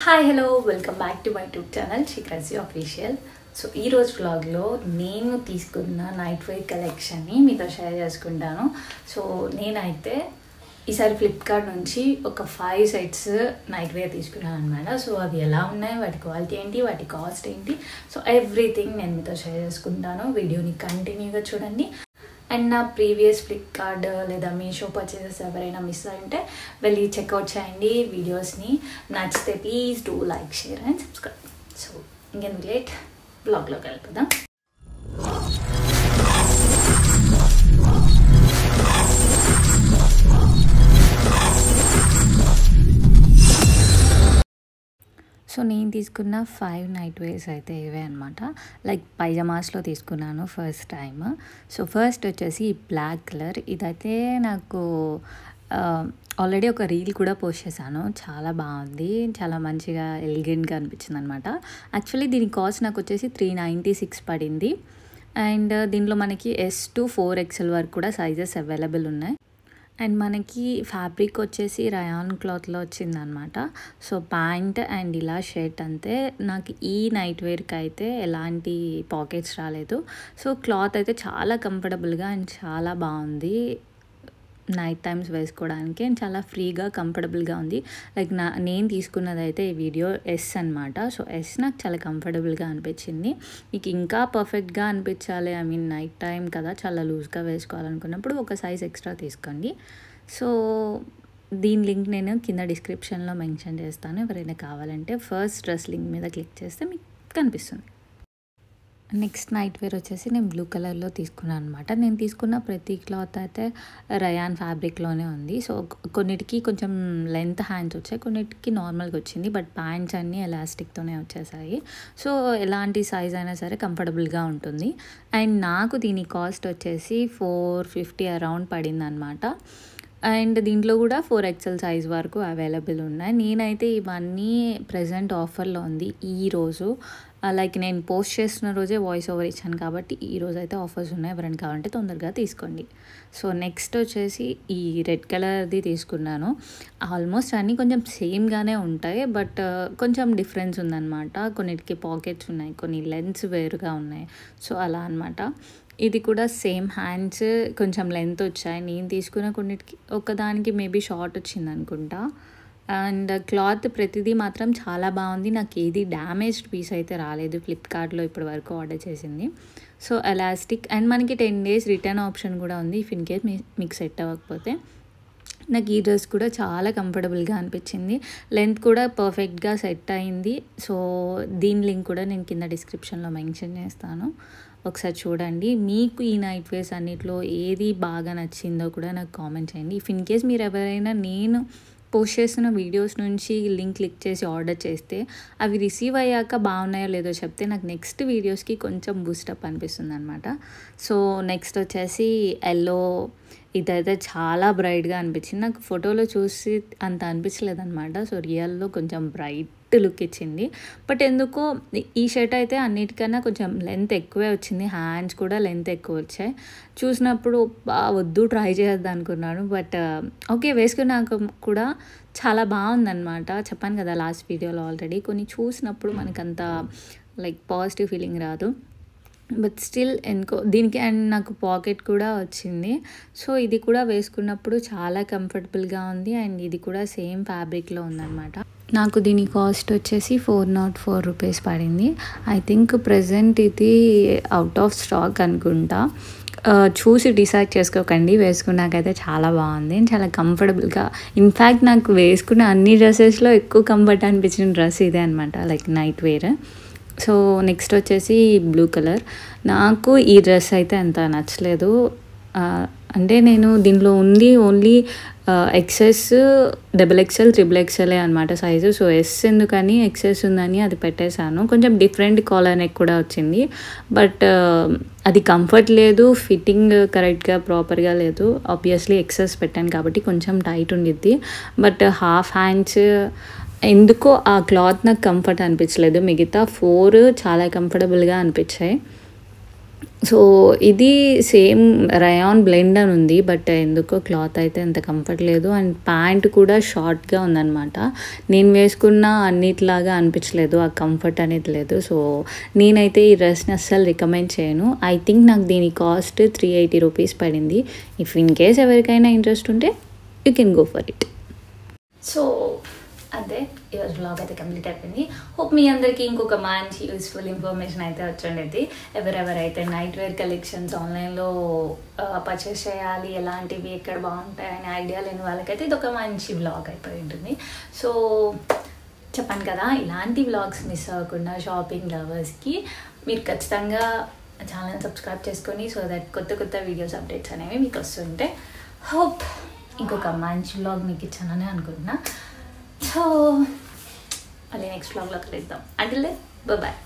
Hi hello welcome back to my YouTube channel Shikharaji official. So ఈరోజు వ్లాగ్లో నేను తీసుకున్న నైట్ వేర్ కలెక్షన్ని మీతో షేర్ చేసుకుంటాను. సో నేనైతే ఈసారి ఫ్లిప్కార్ట్ నుంచి ఒక 5 సెట్స్ నైట్ వేర్ తీసుకున్నాను అనమాట. సో అవి ఎలా ఉన్నాయి, వాటి క్వాలిటీ ఏంటి, వాటి కాస్ట్ ఏంటి, సో ఎవ్రీథింగ్ నేను మీతో షేర్ చేసుకుంటాను. వీడియోని కంటిన్యూగా చూడండి. అండ్ నా ప్రీవియస్ ఫ్లిప్కార్ట్ లేదా మీషో పర్చేసెస్ ఎవరైనా మిస్ అయింటే వెళ్ళి చెక్అవుట్ చేయండి వీడియోస్ని. నచ్చితే please do like, share and subscribe. So ఇంకెందుకు లేట్, బ్లాగ్లోకి వెళ్ళిపోదాం. సో నేను తీసుకున్న 5 నైట్ వేర్స్ అయితే ఇవే అనమాట. లైక్ పైజామాస్లో తీసుకున్నాను ఫస్ట్ టైం. సో ఫస్ట్ వచ్చేసి బ్లాక్ కలర్. ఇదైతే నాకు ఆల్రెడీ ఒక రీల్ కూడా పోస్ట్ చేశాను. చాలా బాగుంది, చాలా మంచిగా ఎలిగెంట్గా అనిపించింది అనమాట. యాక్చువల్లీ దీని కాస్ట్ నాకు వచ్చేసి 396 పడింది. అండ్ దీంట్లో మనకి S to 4XL వరకు కూడా సైజెస్ అవైలబుల్ ఉన్నాయి. అండ్ మనకి ఫ్యాబ్రిక్ వచ్చేసి రయాన్ క్లాత్లో వచ్చిందనమాట. సో ప్యాంట్ అండ్ ఇలా షర్ట్ అంతే. నాకు ఈ నైట్ వేర్కి అయితే ఎలాంటి పాకెట్స్ రాలేదు. సో క్లాత్ అయితే చాలా కంఫర్టబుల్గా అండ్ చాలా బాగుంది నైట్ టైమ్స్ వేసుకోవడానికి. అండ్ చాలా ఫ్రీగా కంఫర్టబుల్గా ఉంది. లైక్ నేను తీసుకున్నది అయితే ఈ వీడియో S అనమాట. సో S నాకు చాలా కంఫర్టబుల్గా అనిపించింది. మీకు ఇంకా పర్ఫెక్ట్గా అనిపించాలి, ఐ మీన్ నైట్ టైం కదా, చాలా లూజ్గా వేసుకోవాలనుకున్నప్పుడు ఒక సైజ్ ఎక్స్ట్రా తీసుకోండి. సో దీని లింక్ నేను కింద డిస్క్రిప్షన్లో మెన్షన్ చేస్తాను. ఎవరైనా కావాలంటే ఫస్ట్ డ్రెస్ లింక్ మీద క్లిక్ చేస్తే మీకు కనిపిస్తుంది. నెక్స్ట్ నైట్ వేర్ వచ్చేసి నేను బ్లూ కలర్లో తీసుకున్నాను అనమాట. నేను తీసుకున్న ప్రతి క్లాత్ అయితే రయాన్ ఫ్యాబ్రిక్లోనే ఉంది. సో కొన్నిటికి కొంచెం లెంత్ హ్యాండ్స్ వచ్చాయి, కొన్నిటికి నార్మల్గా వచ్చింది. బట్ ప్యాంట్స్ అన్నీ ఎలాస్టిక్తోనే వచ్చేసాయి. సో ఎలాంటి సైజ్ అయినా సరే కంఫర్టబుల్గా ఉంటుంది. అండ్ నాకు దీని కాస్ట్ వచ్చేసి 450 అరౌండ్ పడింది అనమాట. అండ్ దీంట్లో కూడా 4XL సైజ్ వరకు అవైలబుల్ ఉన్నాయి. నేనైతే ఇవన్నీ ప్రజెంట్ ఆఫర్లో ఉంది ఈరోజు. లైక్ నేను పోస్ట్ చేస్తున్న రోజే వాయిస్ ఓవర్ ఇచ్చాను కాబట్టి ఈరోజు అయితే ఆఫర్స్ ఉన్నాయి. ఎవరైనా కావాలంటే తొందరగా తీసుకోండి. సో నెక్స్ట్ వచ్చేసి ఈ రెడ్ కలర్ది తీసుకున్నాను. ఆల్మోస్ట్ అన్నీ కొంచెం సేమ్గానే ఉంటాయి, బట్ కొంచెం డిఫరెన్స్ ఉందన్నమాట. కొన్నిటికి పాకెట్స్ ఉన్నాయి, కొన్ని లెన్స్ వేరుగా ఉన్నాయి. సో అలా అనమాట. ఇది కూడా సేమ్ హ్యాండ్స్ కొంచెం లెంత్ వచ్చాయి. నేను తీసుకున్న కొన్నిటికి ఒకదానికి మేబీ షార్ట్ వచ్చింది అనుకుంటా. అండ్ క్లాత్ ప్రతిదీ మాత్రం చాలా బాగుంది. నాకు ఏది డ్యామేజ్డ్ పీస్ అయితే రాలేదు ఫ్లిప్కార్ట్లో ఇప్పటి వరకు ఆర్డర్ చేసింది. సో ఎలాస్టిక్ అండ్ మనకి 10 days రిటర్న్ ఆప్షన్ కూడా ఉంది ఇఫ్ ఇన్ కేస్ మీకు సెట్ అవ్వకపోతే. నాకు ఈ డ్రెస్ కూడా చాలా కంఫర్టబుల్గా అనిపించింది. లెంత్ కూడా పర్ఫెక్ట్గా సెట్ అయింది. సో దీని లింక్ కూడా నేను కింద డిస్క్రిప్షన్లో మెన్షన్ చేస్తాను, ఒకసారి చూడండి. మీకు ఈ నైట్ వేర్స్ అన్నిట్లో ఏది బాగా నచ్చిందో కూడా నాకు కామెంట్ చేయండి. ఇఫ్ ఇన్ కేస్ మీరు ఎవరైనా నేను పోస్ట్ చేస్తున్న వీడియోస్ నుంచి లింక్ క్లిక్ చేసి ఆర్డర్ చేస్తే అవి రిసీవ్ అయ్యాక బాగున్నాయో లేదో చెప్తే నాకు నెక్స్ట్ వీడియోస్కి కొంచెం బూస్టప్ అనిపిస్తుంది అనమాట. సో నెక్స్ట్ వచ్చేసి ఎల్లో. ఇదైతే చాలా బ్రైట్గా అనిపించింది. నాకు ఫోటోలో చూసి అంత అనిపించలేదు అనమాట. సో రియల్లో కొంచెం బ్రైట్ లుక్ ఇచ్చింది. బట్ ఎందుకో ఈ షర్ట్ అయితే అన్నిటికన్నా కొంచెం లెంత్ ఎక్కువే వచ్చింది. హ్యాండ్స్ కూడా లెంత్ ఎక్కువ వచ్చాయి. చూసినప్పుడు వద్దు ట్రై చేయొద్దు అనుకున్నాను. బట్ ఓకే, వేసుకున్నాక కూడా చాలా బాగుందన్నమాట. చెప్పాను కదా లాస్ట్ వీడియోలో ఆల్రెడీ, కొన్ని చూసినప్పుడు మనకంత లైక్ పాజిటివ్ ఫీలింగ్ రాదు. బట్ స్టిల్ దీనికి అండ్ నాకు పాకెట్ కూడా వచ్చింది. సో ఇది కూడా వేసుకున్నప్పుడు చాలా కంఫర్టబుల్గా ఉంది. అండ్ ఇది కూడా సేమ్ ఫ్యాబ్రిక్లో ఉందన్నమాట. నాకు దీని కాస్ట్ వచ్చేసి 404 రూపీస్ పడింది. ఐ థింక్ ప్రజెంట్ ఇది అవుట్ ఆఫ్ స్టాక్ అనుకుంటా. చూసి డిసైడ్ చేసుకోకండి. వేసుకున్నాకైతే చాలా బాగుంది, చాలా కంఫర్టబుల్గా. ఇన్ఫ్యాక్ట్ నాకు వేసుకున్న అన్ని డ్రెస్సెస్లో ఎక్కువ కంఫర్ట్ అనిపించిన డ్రెస్ ఇదే అనమాట, like night wear. So next వచ్చేసి బ్లూ కలర్. నాకు ఈ డ్రెస్ అయితే అంత నచ్చలేదు. అంటే నేను దీనిలో ఉంది ఓన్లీ XS, XXL, XXL అనమాట సైజు. సో S ఎందుకని XS ఉందని అది పెట్టేశాను. కొంచెం డిఫరెంట్ కాలర్ నెక్ కూడా వచ్చింది. బట్ అది కంఫర్ట్ లేదు, ఫిట్టింగ్ కరెక్ట్గా ప్రాపర్గా లేదు. ఆబ్వియస్లీ XS పెట్టాను కాబట్టి కొంచెం టైట్ ఉండిద్ది. బట్ హాఫ్ హ్యాండ్స్ ఎందుకో ఆ క్లాత్ నాకు కంఫర్ట్ అనిపించలేదు. మిగతా 4 చాలా కంఫర్టబుల్గా అనిపించాయి. సో ఇది సేమ్ రయాన్ బ్లెండ్ అని ఉంది. బట్ ఎందుకో క్లాత్ అయితే అంత కంఫర్ట్ లేదు. అండ్ ప్యాంట్ కూడా షార్ట్‌గా ఉందనమాట. నేను వేసుకున్న అన్నిటిలాగా అనిపించలేదు. ఆ కంఫర్ట్ అనేది లేదు. సో నేనైతే ఈ డ్రెస్‌ని అస్సలు రికమెండ్ చేయను. ఐ థింక్ నాకు దీని కాస్ట్ 380 రూపీస్ పడింది. ఇఫ్ ఇన్ కేస్ ఎవరికైనా ఇంట్రెస్ట్ ఉంటే you can go for it. So అదే ఈరోజు బ్లాగ్ అయితే కంప్లీట్ అయిపోయింది. హోప్ మీ అందరికీ ఇంకొక మంచి యూస్ఫుల్ ఇన్ఫర్మేషన్ అయితే వచ్చిండేది. ఎవరెవరైతే నైట్ వేర్ కలెక్షన్స్ ఆన్లైన్లో పర్చేస్ చేయాలి, ఎలాంటివి ఎక్కడ బాగుంటాయి అనే ఐడియా లేని వాళ్ళకైతే ఇది ఒక మంచి బ్లాగ్ అయిపోయి ఉంటుంది. సో చెప్పాను కదా, ఇలాంటి బ్లాగ్స్ మిస్ అవ్వకుండా షాపింగ్ లవర్స్కి మీరు ఖచ్చితంగా ఛానల్ సబ్స్క్రైబ్ చేసుకొని, సో దట్ కొత్త కొత్త వీడియోస్ అప్డేట్స్ అనేవి మీకు వస్తుంటే హోప్ ఇంకొక మంచి బ్లాగ్ మీకు ఇచ్చానని అనుకుంటున్నా. సో మళ్ళీ నెక్స్ట్ వ్లాగ్లో కలుద్దాం. Until then bye.